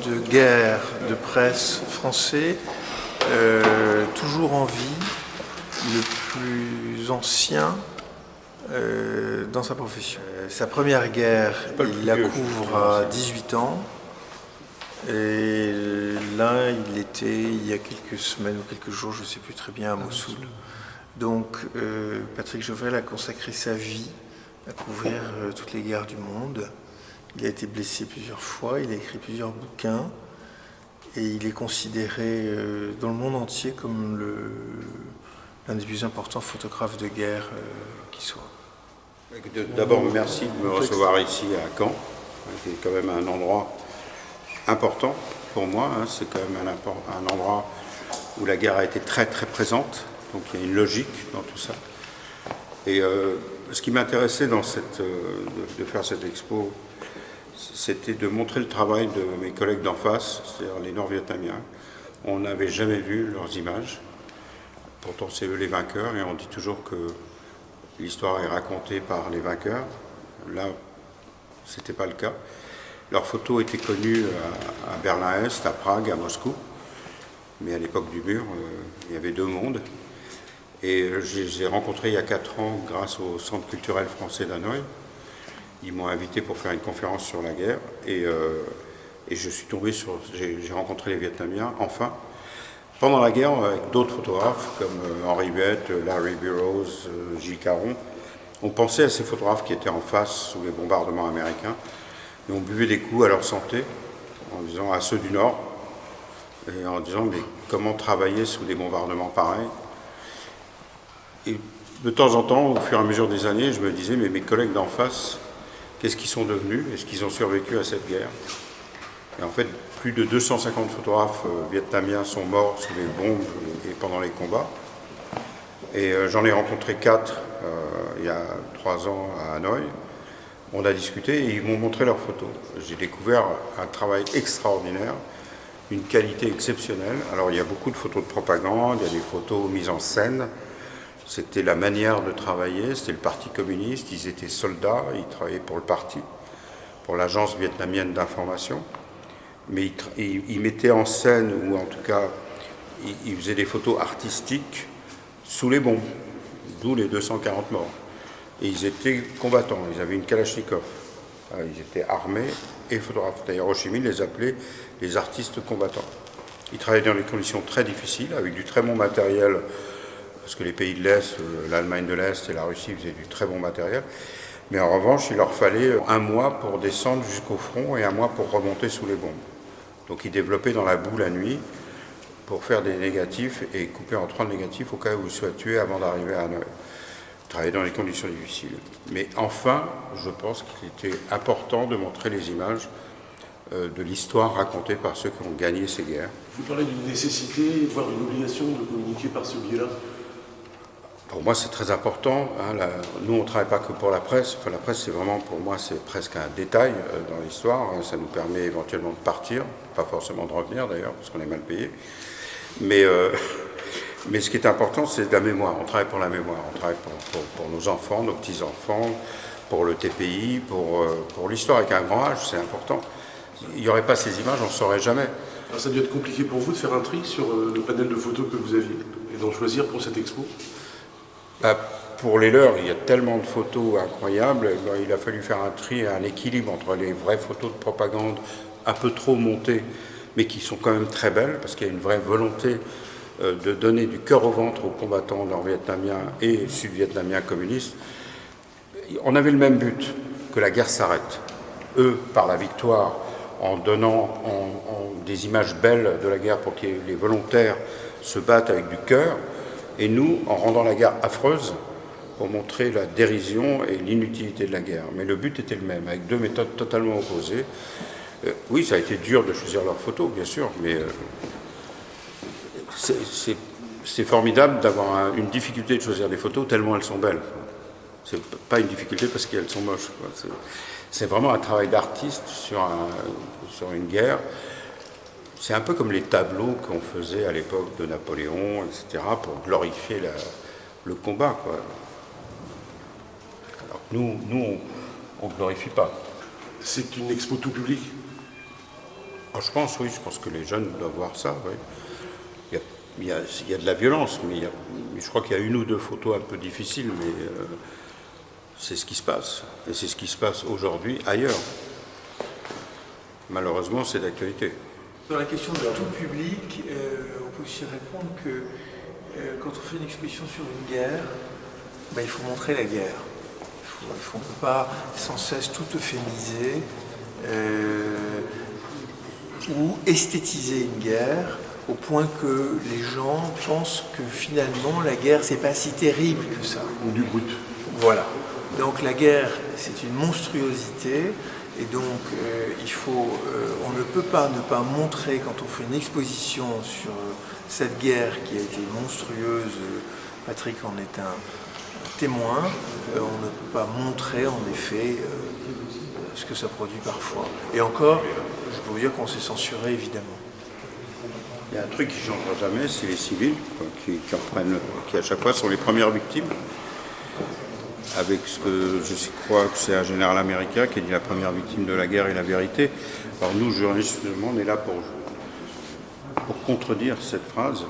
de guerre de presse français, toujours en vie, le plus ancien dans sa profession. Sa première guerre, il la couvre à 18 ans. Et là, il était, il y a quelques semaines ou quelques jours, je ne sais plus très bien, à Mossoul. Donc, Patrick Chauvel a consacré sa vie à couvrir toutes les guerres du monde. Il a été blessé plusieurs fois, il a écrit plusieurs bouquins, et il est considéré dans le monde entier comme l'un des plus importants photographes de guerre qui soit. D'abord, merci de me recevoir ici à Caen, qui est quand même un endroit important pour moi. C'est quand même un endroit où la guerre a été très très présente, donc il y a une logique dans tout ça. Et ce qui m'intéressait de faire cette expo, c'était de montrer le travail de mes collègues d'en face, c'est-à-dire les Nord-Vietnamiens. On n'avait jamais vu leurs images, pourtant c'est eux les vainqueurs, et on dit toujours que l'histoire est racontée par les vainqueurs. Là, ce n'était pas le cas. Leurs photos étaient connues à Berlin-Est, à Prague, à Moscou. Mais à l'époque du mur, il y avait deux mondes. Et je les ai rencontrés il y a 4 ans grâce au Centre culturel français d'Hanoï. Ils m'ont invité pour faire une conférence sur la guerre. Et je suis tombé sur... J'ai rencontré les Vietnamiens, enfin. Pendant la guerre, avec d'autres photographes comme Henri Bette, Larry Burroughs, Gilles Caron, on pensait à ces photographes qui étaient en face sous les bombardements américains. Et on buvait des coups à leur santé, en disant à ceux du Nord, et en disant mais comment travailler sous des bombardements pareils. Et de temps en temps, au fur et à mesure des années, je me disais mais mes collègues d'en face, qu'est-ce qu'ils sont devenus? Est-ce qu'ils ont survécu à cette guerre? Et en fait, plus de 250 photographes vietnamiens sont morts sous les bombes et pendant les combats. Et j'en ai rencontré 4 il y a 3 ans à Hanoï. On a discuté et ils m'ont montré leurs photos. J'ai découvert un travail extraordinaire, une qualité exceptionnelle. Alors il y a beaucoup de photos de propagande, il y a des photos mises en scène. C'était la manière de travailler, c'était le Parti communiste, ils étaient soldats, ils travaillaient pour le parti, pour l'agence vietnamienne d'information. Mais ils mettaient en scène, ou en tout cas, ils faisaient des photos artistiques sous les bombes, d'où les 240 morts. Et ils étaient combattants, ils avaient une Kalachnikov. Ils étaient armés et photographes. D'ailleurs, Ho Chi Minh les appelait les artistes combattants. Ils travaillaient dans des conditions très difficiles, avec du très bon matériel, parce que les pays de l'Est, l'Allemagne de l'Est et la Russie faisaient du très bon matériel. Mais en revanche, il leur fallait 1 mois pour descendre jusqu'au front et 1 mois pour remonter sous les bombes. Donc ils développaient dans la boue la nuit pour faire des négatifs et couper en 30 négatifs au cas où ils soient tués avant d'arriver à Hanoï. Travailler dans des conditions difficiles. Mais enfin, je pense qu'il était important de montrer les images de l'histoire racontée par ceux qui ont gagné ces guerres. Vous parlez d'une nécessité, voire d'une obligation de communiquer par ce biais-là? Pour moi, c'est très important. Nous, on ne travaille pas que pour la presse. Enfin, la presse, c'est vraiment, pour moi, c'est presque un détail dans l'histoire. Ça nous permet éventuellement de partir, pas forcément de revenir d'ailleurs, parce qu'on est mal payé. Mais ce qui est important, c'est la mémoire. On travaille pour la mémoire. On travaille pour nos enfants, nos petits-enfants, pour le TPI, pour l'histoire avec un grand H, c'est important. Il n'y aurait pas ces images, on ne saurait jamais. Alors ça a dû être compliqué pour vous de faire un tri sur le panel de photos que vous aviez et d'en choisir pour cette expo? Pour les leurs, il y a tellement de photos incroyables. Il a fallu faire un tri, un équilibre entre les vraies photos de propagande un peu trop montées, mais qui sont quand même très belles, parce qu'il y a une vraie volonté de donner du cœur au ventre aux combattants nord-vietnamiens et sud-vietnamiens communistes. On avait le même but, que la guerre s'arrête. Eux, par la victoire, en donnant des images belles de la guerre pour que les volontaires se battent avec du cœur, et nous, en rendant la guerre affreuse, pour montrer la dérision et l'inutilité de la guerre. Mais le but était le même, avec 2 méthodes totalement opposées. Oui, ça a été dur de choisir leurs photos, bien sûr, mais c'est formidable d'avoir une difficulté de choisir des photos tellement elles sont belles. C'est pas une difficulté parce qu'elles sont moches. C'est vraiment un travail d'artiste sur une guerre. C'est un peu comme les tableaux qu'on faisait à l'époque de Napoléon, etc., pour glorifier le combat, quoi. Alors nous on ne glorifie pas. C'est une expo tout public? Je pense, oui, je pense que les jeunes doivent voir ça, oui. Il y a de la violence, mais je crois qu'il y a une ou deux photos un peu difficiles, mais c'est ce qui se passe. Et c'est ce qui se passe aujourd'hui ailleurs. Malheureusement, c'est d'actualité. Sur la question de tout public, on peut aussi répondre que quand on fait une exposition sur une guerre, il faut montrer la guerre. On ne peut pas sans cesse tout euphémiser ou esthétiser une guerre au point que les gens pensent que finalement la guerre c'est pas si terrible que ça. Ou du brut. Voilà. Donc la guerre c'est une monstruosité et donc on ne peut pas ne pas montrer quand on fait une exposition sur cette guerre qui a été monstrueuse, Patrick en est un témoin, on ne peut pas montrer en effet ce que ça produit parfois. Et encore, je peux vous dire qu'on s'est censuré évidemment. Il y a un truc qui ne changera jamais, c'est les civils, quoi, qui à chaque fois sont les premières victimes. Avec ce que je crois que c'est un général américain qui a dit la première victime de la guerre est la vérité. Alors nous, journalistes, on est là pour contredire cette phrase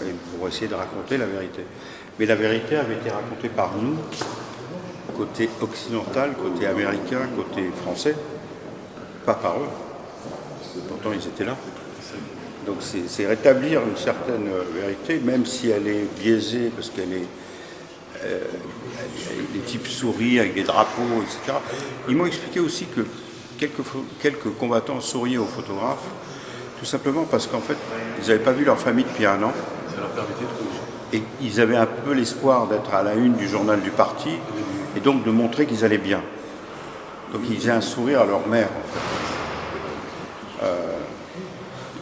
et pour essayer de raconter la vérité. Mais la vérité avait été racontée par nous, côté occidental, côté américain, côté français, pas par eux. Pourtant, ils étaient là. Donc c'est rétablir une certaine vérité, même si elle est biaisée, parce qu'elle est... les types sourient avec des drapeaux, etc. Ils m'ont expliqué aussi que quelques combattants souriaient aux photographes, tout simplement parce qu'en fait, ils n'avaient pas vu leur famille depuis un an. Ça leur permettait de... Et ils avaient un peu l'espoir d'être à la une du journal du parti, et donc de montrer qu'ils allaient bien. Donc ils faisaient un sourire à leur mère, en fait.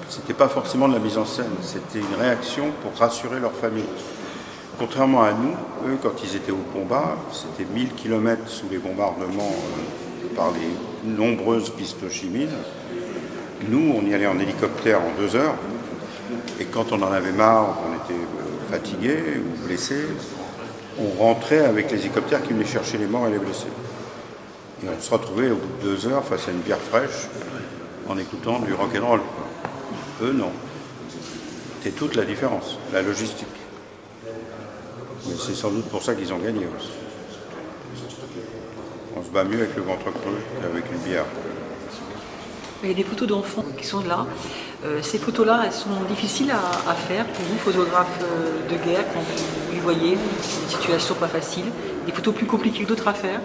C'était pas forcément de la mise en scène, c'était une réaction pour rassurer leur famille. Contrairement à nous, eux, quand ils étaient au combat, c'était 1000 km sous les bombardements par les nombreuses pistes chimiques. Nous, on y allait en hélicoptère en 2 heures, et quand on en avait marre, on était fatigué ou blessé, on rentrait avec les hélicoptères qui venaient chercher les morts et les blessés. Et on se retrouvait au bout de 2 heures face à une bière fraîche en écoutant du rock'n'roll. Eux, non. C'est toute la différence, la logistique. Mais c'est sans doute pour ça qu'ils ont gagné aussi. On se bat mieux avec le ventre creux qu'avec une bière. Il y a des photos d'enfants qui sont là. Ces photos-là, elles sont difficiles à faire pour vous, photographes de guerre, quand vous voyez une situation pas facile. Des photos plus compliquées que d'autres à faire.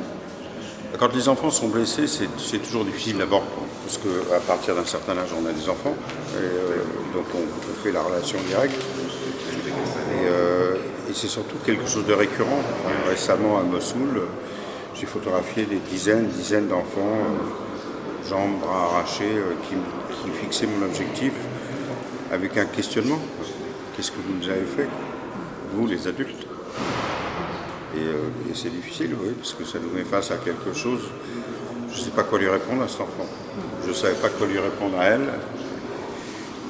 Quand les enfants sont blessés, c'est toujours difficile d'abord, parce qu'à partir d'un certain âge, on a des enfants, et donc on fait la relation directe. Et c'est surtout quelque chose de récurrent. Récemment à Mossoul, j'ai photographié des dizaines d'enfants, jambes, bras arrachés, qui fixaient mon objectif avec un questionnement. Qu'est-ce que vous nous avez fait, vous les adultes ? Et c'est difficile, oui, parce que ça nous met face à quelque chose. Je ne sais pas quoi lui répondre à cet enfant. Je ne savais pas quoi lui répondre à elle,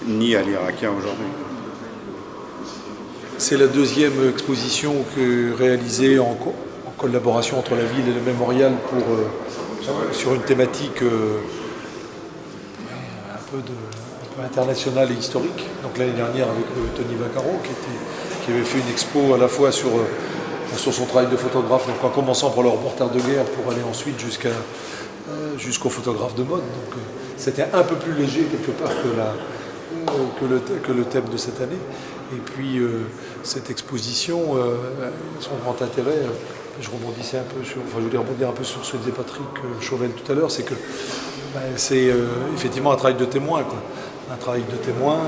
ni à l'Irakien aujourd'hui. C'est la deuxième exposition réalisée en collaboration entre la ville et le mémorial sur une thématique un peu internationale et historique. Donc l'année dernière avec Tony Vaccaro qui avait fait une expo à la fois sur son travail de photographe, donc en commençant par le reporter de guerre pour aller ensuite jusqu'au photographe de mode. Donc c'était un peu plus léger quelque part que le thème de cette année. Et puis cette exposition, son grand intérêt, je rebondissais un peu je voulais rebondir un peu sur ce que disait Patrick Chauvel tout à l'heure, c'est que c'est effectivement un travail de témoin, quoi. Un travail de témoin,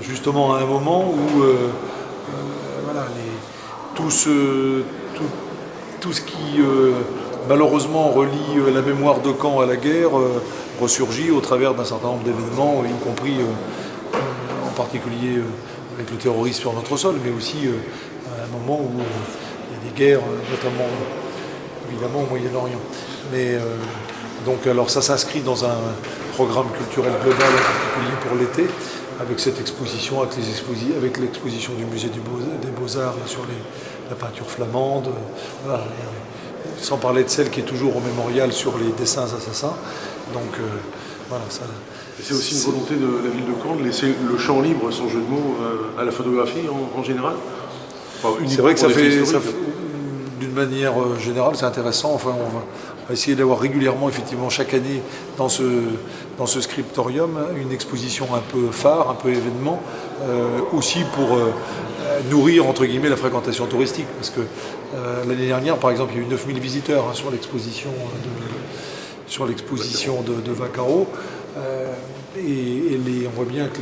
justement à un moment où voilà, tout ce qui malheureusement relie la mémoire de Caen à la guerre ressurgit au travers d'un certain nombre d'événements, y compris en particulier avec le terrorisme sur notre sol, mais aussi à un moment où il y a des guerres, notamment évidemment au Moyen-Orient. Mais donc alors ça s'inscrit dans un programme culturel global, en particulier pour l'été, avec cette exposition, avec l'exposition du musée des Beaux-Arts sur la peinture flamande, voilà, sans parler de celle qui est toujours au mémorial sur les dessins assassins. Donc Voilà, ça, Et c'est aussi une volonté de la ville de Caen de laisser le champ libre, sans jeu de mots, à la photographie en général. Enfin, c'est vrai que ça uniquement pour les faits fait, historiques. d'une manière générale, c'est intéressant. Enfin, on va essayer d'avoir régulièrement, effectivement, chaque année, dans ce scriptorium, une exposition un peu phare, un peu événement, aussi pour nourrir, entre guillemets, la fréquentation touristique. Parce que l'année dernière, par exemple, il y a eu 9000 visiteurs sur l'exposition de Vaccaro. On voit bien que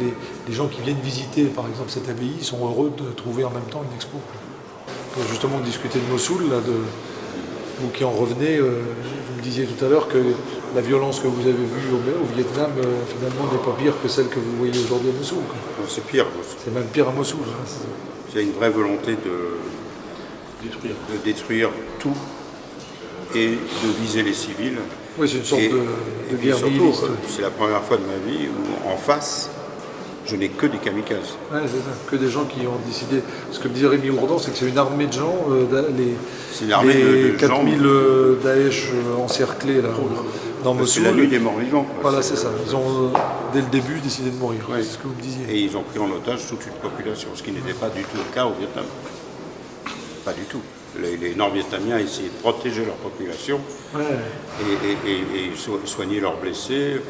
les gens qui viennent visiter, par exemple, cette abbaye, sont heureux de trouver en même temps une expo. Pour justement discuter de Mossoul, là, vous qui en revenez, vous me disiez tout à l'heure que la violence que vous avez vue au Vietnam, finalement, n'est pas pire que celle que vous voyez aujourd'hui à Mossoul. Non, c'est pire. C'est même pire à Mossoul. Il y a une vraie volonté de détruire tout et de viser les civils. Oui, c'est une sorte de et puis guerre surtout, nihiliste. c'est la première fois de ma vie où en face, je n'ai que des kamikazes. Ouais, c'est ça. Que des gens qui ont décidé. Ce que me disait Rémi Ourdan, c'est que c'est une armée de gens, C'est une armée les de 4000 gens. Daesh encerclés là, dans C'est Mossoul. la nuit des morts vivants. quoi. Voilà, c'est ça. Ils ont, dès le début, décidé de mourir. Ouais. C'est ce que vous me disiez. Et ils ont pris en otage toute une population, ce qui n'était pas du tout le cas au Vietnam. Pas du tout. Les Nord-Vietnamiens essayaient de protéger leur population Ouais. et soigner leurs blessés,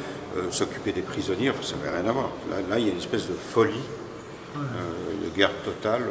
s'occuper des prisonniers, enfin, ça n'avait rien à voir. Là, il y a une espèce de folie, de guerre totale.